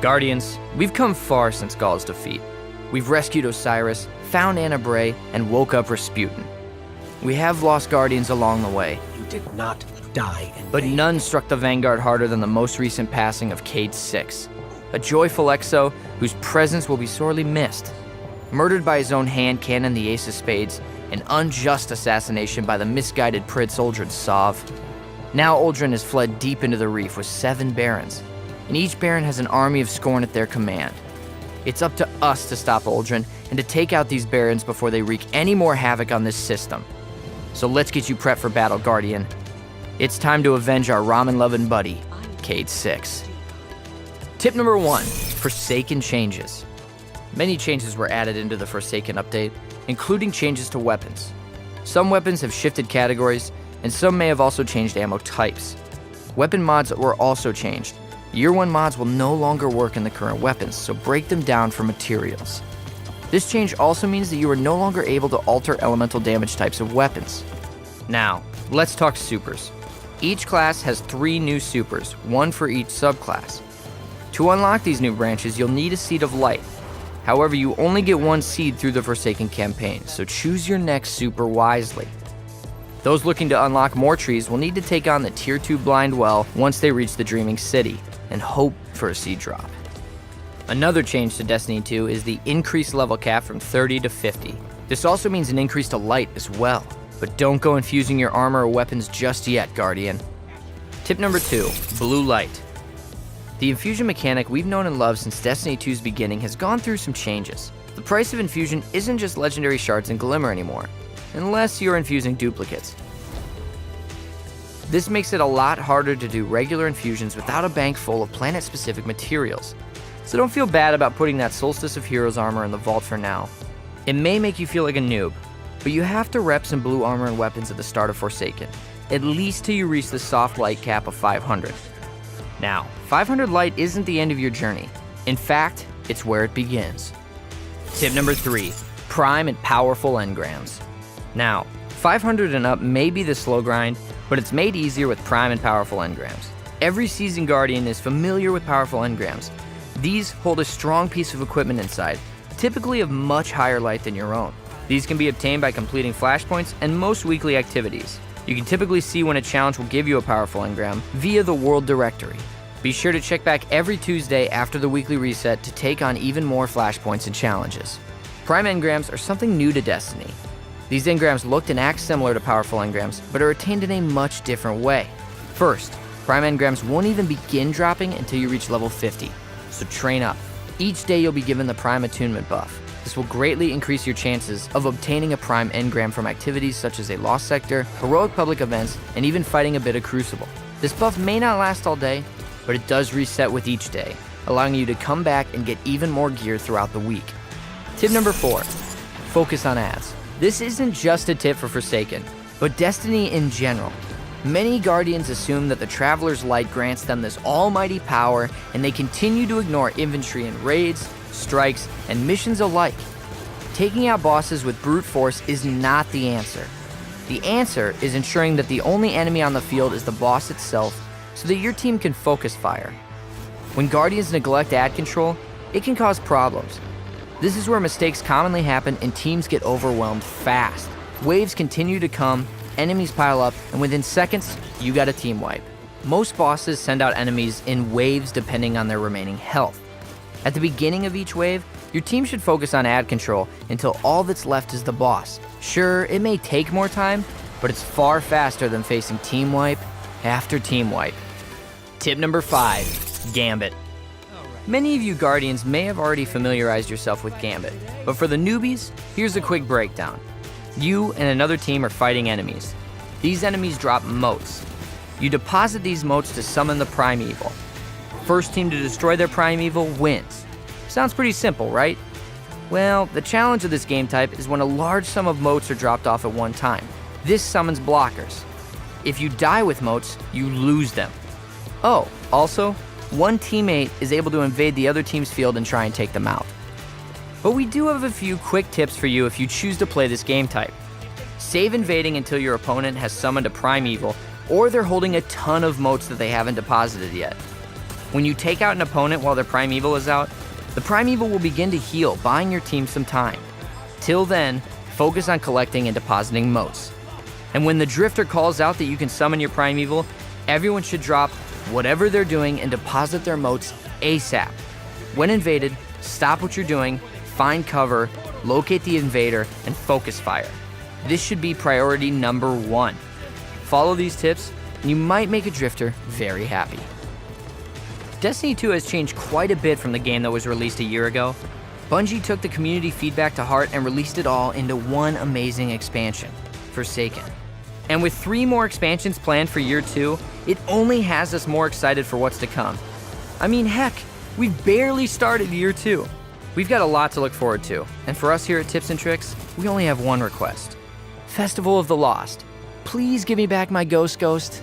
Guardians, we've come far since Gaul's defeat. We've rescued Osiris, found Anna Bray, and woke up Rasputin. We have lost Guardians along the way. You did not die in But vain. none struck the Vanguard harder than the most recent passing of Cayde 6, a joyful exo whose presence will be sorely missed. Murdered by his own hand cannon, the Ace of Spades, an unjust assassination by the misguided Prince Uldren Sov. Now Uldren has fled deep into the reef with 7 barons, and each baron has an army of scorn at their command. It's up to us to stop Uldren and to take out these barons before they wreak any more havoc on this system. So let's get you prepped for battle, Guardian. It's time to avenge our ramen-loving buddy, Cayde 6. Tip number 1, Forsaken changes. Many changes were added into the Forsaken update, including changes to weapons. Some weapons have shifted categories, and some may have also changed ammo types. Weapon mods were also changed. Year 1 mods will no longer work in the current weapons, so break them down for materials. This change also means that you are no longer able to alter elemental damage types of weapons. Now, let's talk supers. Each class has 3 new supers, 1 for each subclass. To unlock these new branches, you'll need a Seed of Light. However, you only get 1 seed through the Forsaken campaign, so choose your next super wisely. Those looking to unlock more trees will need to take on the Tier 2 Blind Well once they reach the Dreaming City, and hope for a seed drop. Another change to Destiny 2 is the increased level cap from 30 to 50. This also means an increase to light as well, but don't go infusing your armor or weapons just yet, Guardian. Tip number 2, Blue Light. The infusion mechanic we've known and loved since Destiny 2's beginning has gone through some changes. The price of infusion isn't just legendary shards and glimmer anymore, unless you're infusing duplicates. This makes it a lot harder to do regular infusions without a bank full of planet-specific materials. So don't feel bad about putting that Solstice of Heroes armor in the vault for now. It may make you feel like a noob, but you have to rep some blue armor and weapons at the start of Forsaken, at least till you reach the soft light cap of 500. Now, 500 light isn't the end of your journey. In fact, it's where it begins. Tip number 3, prime and powerful engrams. Now, 500 and up may be the slow grind, but it's made easier with prime and powerful engrams. Every seasoned Guardian is familiar with powerful engrams. These hold a strong piece of equipment inside, typically of much higher light than your own. These can be obtained by completing flashpoints and most weekly activities. You can typically see when a challenge will give you a powerful engram via the World Directory. Be sure to check back every Tuesday after the weekly reset to take on even more flashpoints and challenges. Prime engrams are something new to Destiny. These engrams look and act similar to powerful engrams, but are attained in a much different way. First, prime engrams won't even begin dropping until you reach level 50, so train up. Each day you'll be given the prime attunement buff. This will greatly increase your chances of obtaining a prime engram from activities such as a Lost Sector, heroic public events, and even fighting a bit of Crucible. This buff may not last all day, but it does reset with each day, allowing you to come back and get even more gear throughout the week. Tip number 4, focus on ads. This isn't just a tip for Forsaken, but Destiny in general. Many Guardians assume that the Traveler's Light grants them this almighty power, and they continue to ignore infantry in raids, strikes, and missions alike. Taking out bosses with brute force is not the answer. The answer is ensuring that the only enemy on the field is the boss itself, so that your team can focus fire. When Guardians neglect ad control, it can cause problems. This is where mistakes commonly happen and teams get overwhelmed fast. Waves continue to come, enemies pile up, and within seconds, you got a team wipe. Most bosses send out enemies in waves depending on their remaining health. At the beginning of each wave, your team should focus on ad control until all that's left is the boss. Sure, it may take more time, but it's far faster than facing team wipe after team wipe. Tip number 5, Gambit. Many of you Guardians may have already familiarized yourself with Gambit, but for the newbies, here's a quick breakdown. You and another team are fighting enemies. These enemies drop motes. You deposit these motes to summon the Primeval. First team to destroy their Primeval wins. Sounds pretty simple, right? Well, the challenge of this game type is when a large sum of motes are dropped off at one time. This summons blockers. If you die with motes, you lose them. Oh, also, one teammate is able to invade the other team's field and try and take them out. But we do have a few quick tips for you if you choose to play this game type. Save invading until your opponent has summoned a Primeval, or they're holding a ton of motes that they haven't deposited yet. When you take out an opponent while their Primeval is out, the Primeval will begin to heal, buying your team some time. Till then, focus on collecting and depositing motes. And when the Drifter calls out that you can summon your Primeval, everyone should drop whatever they're doing and deposit their motes ASAP. When invaded, stop what you're doing, find cover, locate the invader, and focus fire. This should be priority number 1. Follow these tips, and you might make a Drifter very happy. Destiny 2 has changed quite a bit from the game that was released a year ago. Bungie took the community feedback to heart and released it all into one amazing expansion, Forsaken. And with 3 more expansions planned for year 2, it only has us more excited for what's to come. I mean, heck, we've barely started year 2. We've got a lot to look forward to, and for us here at Tips and Tricks, we only have one request. Festival of the Lost. Please give me back my Ghost.